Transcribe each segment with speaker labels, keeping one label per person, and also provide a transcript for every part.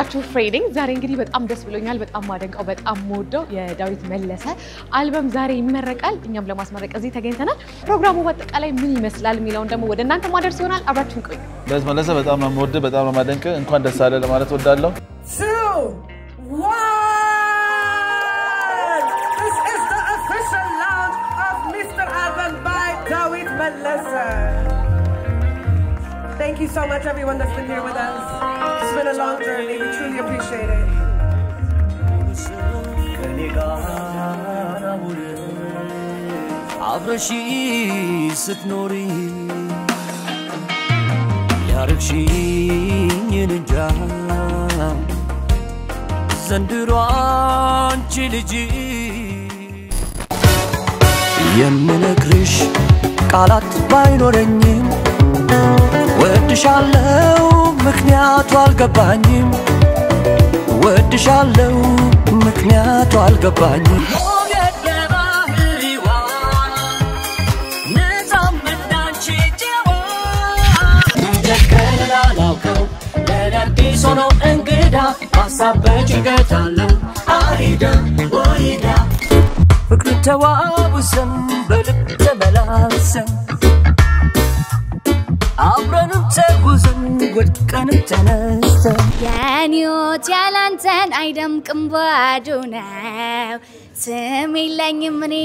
Speaker 1: ናችሁ ፍሬዲንግ ዛሬ እንግዲህ በጣም ደስ ብሎኛል በጣም ማደንቀው በጣም ሞደው የዳዊት መለሰ አልበም ዛሬ ይመረቃል እኛም ለማስመረቅ እዚህ ተገኝተናል ፕሮግራሙ በአጠቃላይ ምን ይመስላል የሚለውን ደግሞ ወደ እናንተ ማድረስ ይሆናል አብራችሁን ቆዩ
Speaker 2: ዳዊት መለሰ በጣም ነው ሞደ በጣም ነው ማደንቀ እንኳን ደስ አለ ለማለት ወዳለሁ
Speaker 3: 2 1 This is the official launch of Mr. Album by David Melessa Thank you so much everyone that's been here with us. It's been a long journey. We truly appreciate it.
Speaker 4: Abrashi sitnori Yarikshi ninja Zanduran chiliji Yemenekrish kalat baynorenyim ወድሻለው ምክንያቱ አልገባኝም ወድሻለው ምክንያቱ አልገባኝም ሶኖ እንግዳ ማሳበጭ ገታለው አይዳ ወይዳ ፍቅር ተዋውሰን በልብ ተመላልሰን አብረንም ተጉዘን ወድቀንም ተነስተን ያኒዮት ያላንተን አይደምቅም ባዶ ነው ስም የለኝም እኔ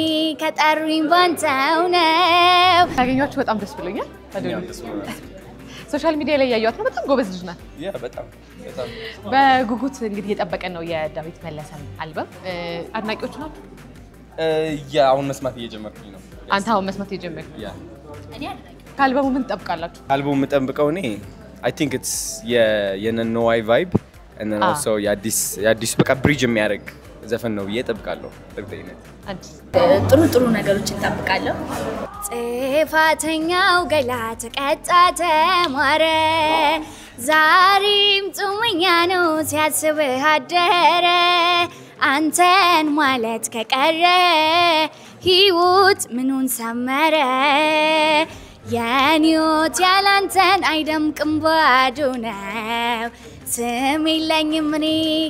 Speaker 4: ከጠሩኝ ባንተው ነው
Speaker 1: ታገኛችሁ በጣም ደስ ብሎኛል ሶሻል ሚዲያ ላይ ያያዩት ነው በጣም ጎበዝ ልጅ ናት
Speaker 5: ያ በጣም
Speaker 1: በጉጉት እንግዲህ እየጠበቀን ነው የዳዊት መለሰን አልበም አድናቂዎች ናችሁ
Speaker 5: ያ አሁን መስማት እየጀመርኩኝ ነው
Speaker 1: አንተ አሁን መስማት እየጀመርክ
Speaker 5: ያ
Speaker 1: እኔ አድናቂ ካልበሙ ምን ተጠብቃላችሁ
Speaker 5: አልበሙ የምጠብቀው እኔ I think it's የነኖዋይ vibe and then also የአዲስ በቃ ብሪጅ የሚያደርግ ዘፈን ነው እየጠብቃለሁ በእርግጠኝነት
Speaker 6: ጥሩ ነገሮችን እንጠብቃለሁ ጽፋተኛው ገላ ተቀጣ ተማረ ዛሬም ጾመኛ ነው ሲያስብህ አደረ አንተን ማለት ከቀረ ህይወት ምኑን ሰመረ ያኒዮት ያላንተን አይደምቅም ባዶ ነው ስም የለኝም እኔ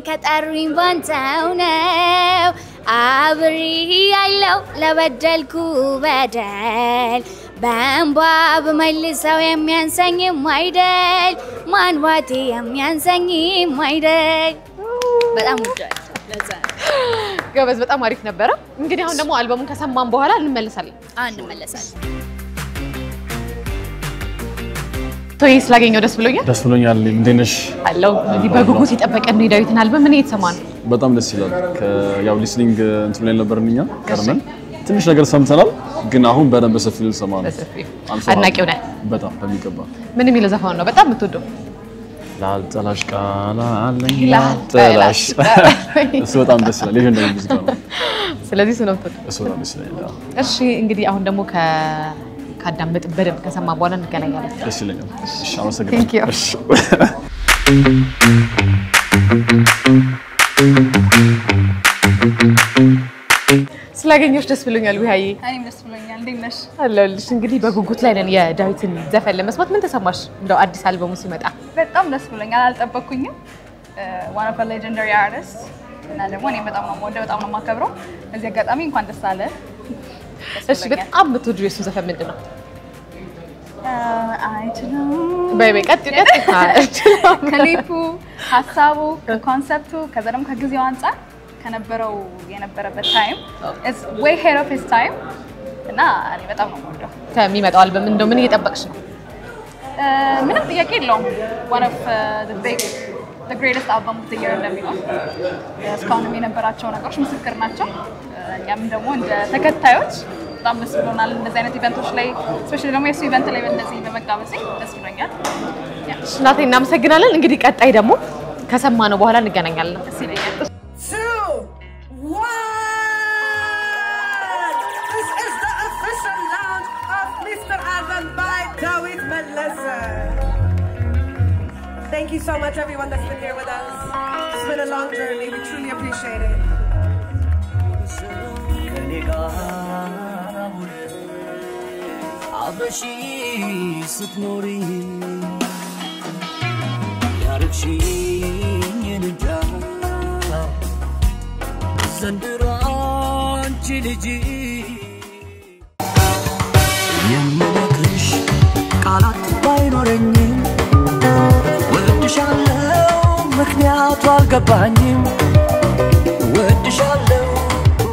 Speaker 6: ከጠሩኝ ባንተው ነው አብሬ ያለው ለበደልኩ በደል በእንባ በመልሰው የሚያንሰኝም አይደል ማንባቴ የሚያንሰኝም አይደል በጣም ወዳጅ
Speaker 1: ጎበዝ በጣም አሪፍ ነበር እንግዲህ አሁን ደግሞ አልበሙን ከሰማን በኋላ እንመለሳለን ቶይ ስላገኘው ደስ ብሎኛል እንዴነሽ
Speaker 2: አለው
Speaker 1: እንግዲህ በጉጉት ይጠበቀን ነው ዳዊትን አልበም ምን እየተሰማን
Speaker 2: በጣም ደስ ይላል ያው ሊስኒንግ እንትን ላይ ነበርንኛ ቀርመን ትንሽ ነገር ሰምተናል ግን አሁን በደንብ በሰፊው እንሰማለን
Speaker 1: አድናቂው ነህ
Speaker 2: በጣም በሚገባ
Speaker 1: ምን የሚለው ዘፈን ነው በጣም የምትወደው
Speaker 2: ላልጠላሽ ቃላ አለኝ ላልጠላሽ እሱ በጣም ደስ ይላል ሌጀንዳሪ ሙዚቃ ነው
Speaker 1: ስለዚህ ስኖት
Speaker 2: እሱ ነው ደስ ይላል
Speaker 1: እሺ እንግዲህ አሁን ደግሞ ካዳመጥ በደንብ ከሰማ በኋላ እንገናኛለን
Speaker 2: ደስ ይለኛል እሺ አመሰግናለሁ እሺ
Speaker 1: ስላገኘሽ ደስ ብሎኛል ወይዬ
Speaker 6: እኔም ደስ ብሎኛል እንዴነሽ
Speaker 1: አለልሽ እንግዲህ በጉጉት ላይ ነን የዳዊትን ዘፈን ለመስማት ምን ተሰማሽ እንደው አዲስ አልበሙ ሲመጣ
Speaker 6: በጣም ደስ ብሎኛል አልጠበቅኩኝም one of the legendary artists እና ደግሞ እኔ በጣም ነው የምወደው በጣም ነው የማከብረው እዚህ አጋጣሚ እንኳን ደስ አለ
Speaker 1: እሺ በጣም የምትወጂው የሱ ዘፈን ምንድነው
Speaker 6: አይችልም
Speaker 1: በይ ቀጥ
Speaker 6: ክሊፑ ሐሳቡ ኮንሰፕቱ ከዛም ከጊዜው አንፃር የነበረበት ታይም is way ahead of his time እና እኔ በጣም ነው የምወደው
Speaker 1: ከሚመጣው አልበም እንደው ምን እየጠበቅሽ ነው
Speaker 6: ምንም ጥያቄ የለውም one of the greatest album of the year እንደሚለው እስካሁንም የነበራቸው ነገሮች ምስክር ናቸው እኛም ደግሞ እንደ ተከታዮች በጣም ደስ ብሎናል እንደዚህ አይነት ኢቨንቶች ላይ ስፔሻሊ ደግሞ የሱ ኢቨንት ላይ እንደዚህ በመጋበዜ ደስ ብሎኛል
Speaker 1: እናቴ እናመሰግናለን እንግዲህ ቀጣይ ደግሞ ከሰማነው በኋላ እንገናኛለን
Speaker 6: ደስ ይለኛል
Speaker 3: 2 1 This is the official launch of Mr. Album by David Melessa Thank you so much everyone that's been here with us It's been a long journey we truly appreciate it
Speaker 4: አብረሺ ስትኖሪ ያርክሽኝ
Speaker 3: ዘንድሮንቺ ልጅ የምነግርሽ ቃላት ባይኖረኝም ወድሻለሁ ምክንያቱ አልገባኝም ወድሻለሁ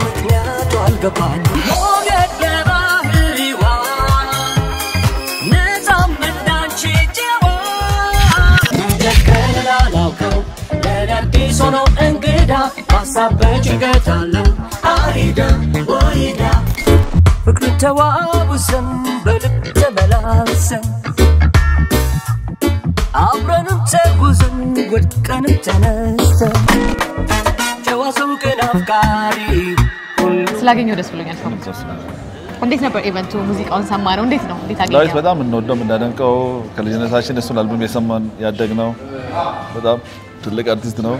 Speaker 3: ምክንያቱ አልገባኝም ሞገድ ለባህሪዋ ነፃም እንዳንቺ ጀዋ እንደገና ላውቀው ለአዲስ ሆኖ እንግዳ ሀሳብ በጭንቀት አለው አይዳ ወይዳ ፍቅር ተዋውሰን በልብ ተመላልሰን አብረንም ተጉዘን ወድቀንም ተነስተን ጨዋ ሰው ግን አፍቃሪ
Speaker 1: ስላገኘው ደስ ብሎኛል። እንዴት ነበር ኢቨንቱ? ሙዚቃውን ሰማነው። እንዴት ነው? እንዴት አገኘው?
Speaker 7: ዳዊት በጣም እንወደው እንዳደንቀው ከልጅነታችን እሱን አልበም የሰማን ያደግነው በጣም ትልቅ አርቲስት ነው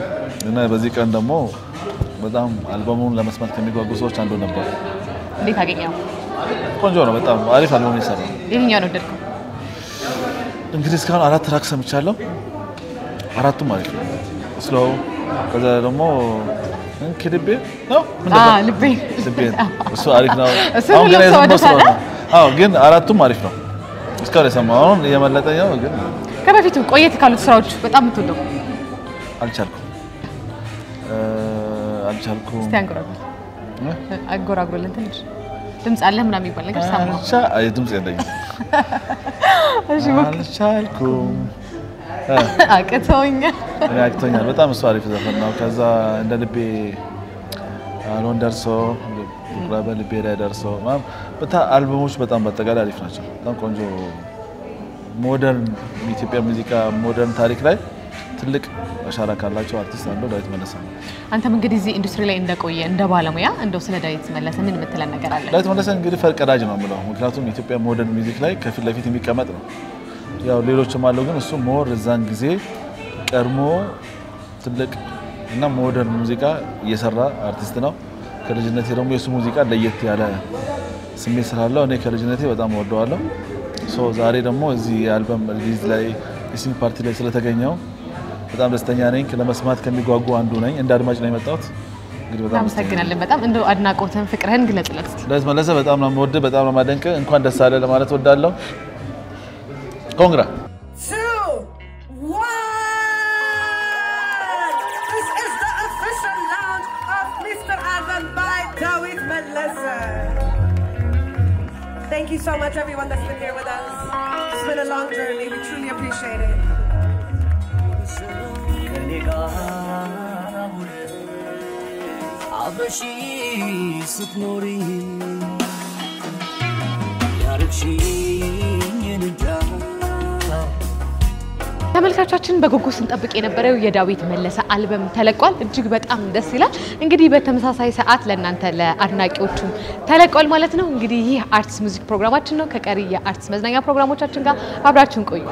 Speaker 7: እና በዚህ ቀን ደግሞ በጣም አልበሙን ለመስማት ከሚጓጉ ሰዎች አንዱ ነበር።
Speaker 1: እንዴት አገኘው?
Speaker 7: ቆንጆ ነው። በጣም አሪፍ አልበም የሰራው።
Speaker 1: የትኛው ነው ወደድከው?
Speaker 7: እንግዲህ እስካሁን 4 ትራክ ሰምቻለሁ። አራቱም አሪፍ ነው። ስሎው ከዛ ደግሞ እንክልቤ ነው
Speaker 1: ልቤ
Speaker 7: እሱ አሪፍ ነው። አሁን ግን የሰማው ግን አራቱም አሪፍ ነው። እስካሁን የሰማውን እየመለጠኝ ነው። ግን
Speaker 1: ከበፊቱ ቆየት ካሉት ስራዎች በጣም የምትወደው?
Speaker 7: አልቻልኩም። እስቲ
Speaker 1: አንጎራጉርልን ትንሽ ድምጽ አለ ምናምን የሚባል ነገር ሰማሁ።
Speaker 7: አይ ድምጽ የለኝም። አልቻልኩም። አቅቶኛል። በጣም እሱ አሪፍ ዘፈን ነው። ከዛ እንደ ልቤ አልሆን ደርሶ በልቤ ላይ ደርሶ አልበሞች በጣም በአጠቃላይ አሪፍ ናቸው። በጣም ቆንጆ ሞደርን የኢትዮጵያ ሙዚቃ ሞደርን ታሪክ ላይ ትልቅ አሻራ ካላቸው አርቲስት አንዱ ዳዊት መለሰ ነው።
Speaker 1: አንተም እንግዲህ እዚህ ኢንዱስትሪ ላይ እንደቆየ እንደ ባለሙያ እንደው ስለ ዳዊት መለሰ ምን የምትለን ነገር አለ?
Speaker 7: ዳዊት መለሰ እንግዲህ ፈርቀዳጅ ነው የምለው። ምክንያቱም የኢትዮጵያ ሞደርን ሚውዚክ ላይ ከፊት ለፊት የሚቀመጥ ነው። ያው ሌሎችም አለው ግን እሱ ሞር እዛን ጊዜ ቀድሞ ትልቅ እና ሞደርን ሙዚቃ እየሰራ አርቲስት ነው። ከልጅነቴ ደግሞ የሱ ሙዚቃ ለየት ያለ ስሜት ስላለው እኔ ከልጅነቴ በጣም ወደዋለሁ። ዛሬ ደግሞ እዚህ አልበም ሪሊዝ ላይ ሊስኒንግ ፓርቲ ላይ ስለተገኘው በጣም ደስተኛ ነኝ። ለመስማት ከሚጓጉ አንዱ ነኝ። እንደ አድማጭ ነው የመጣሁት። እንግዲህ በጣም
Speaker 1: አመሰግናለሁ። በጣም እንደው አድናቆትን ፍቅርህን ግለጽለት።
Speaker 7: ዳዊት መለሰ በጣም ነው የምወድህ፣ በጣም ነው የማደንቅ። እንኳን ደስ አለ ለማለት ወዳለሁ። ኮንግራ
Speaker 3: 2, 1 This is the official launch of Mr. Alban by Dawit Melese. Thank you so much everyone that's been here with us. It's been a long journey. We truly appreciate it.
Speaker 1: ተመልካቾቻችን በጉጉት ስንጠብቅ የነበረው የዳዊት መለሰ አልበም ተለቋል። እጅግ በጣም ደስ ይላል። እንግዲህ በተመሳሳይ ሰዓት ለእናንተ ለአድናቂዎቹ ተለቋል ማለት ነው። እንግዲህ ይህ አርትስ ሙዚክ ፕሮግራማችን ነው። ከቀሪ የአርትስ መዝናኛ ፕሮግራሞቻችን ጋር አብራችሁን ቆዩ።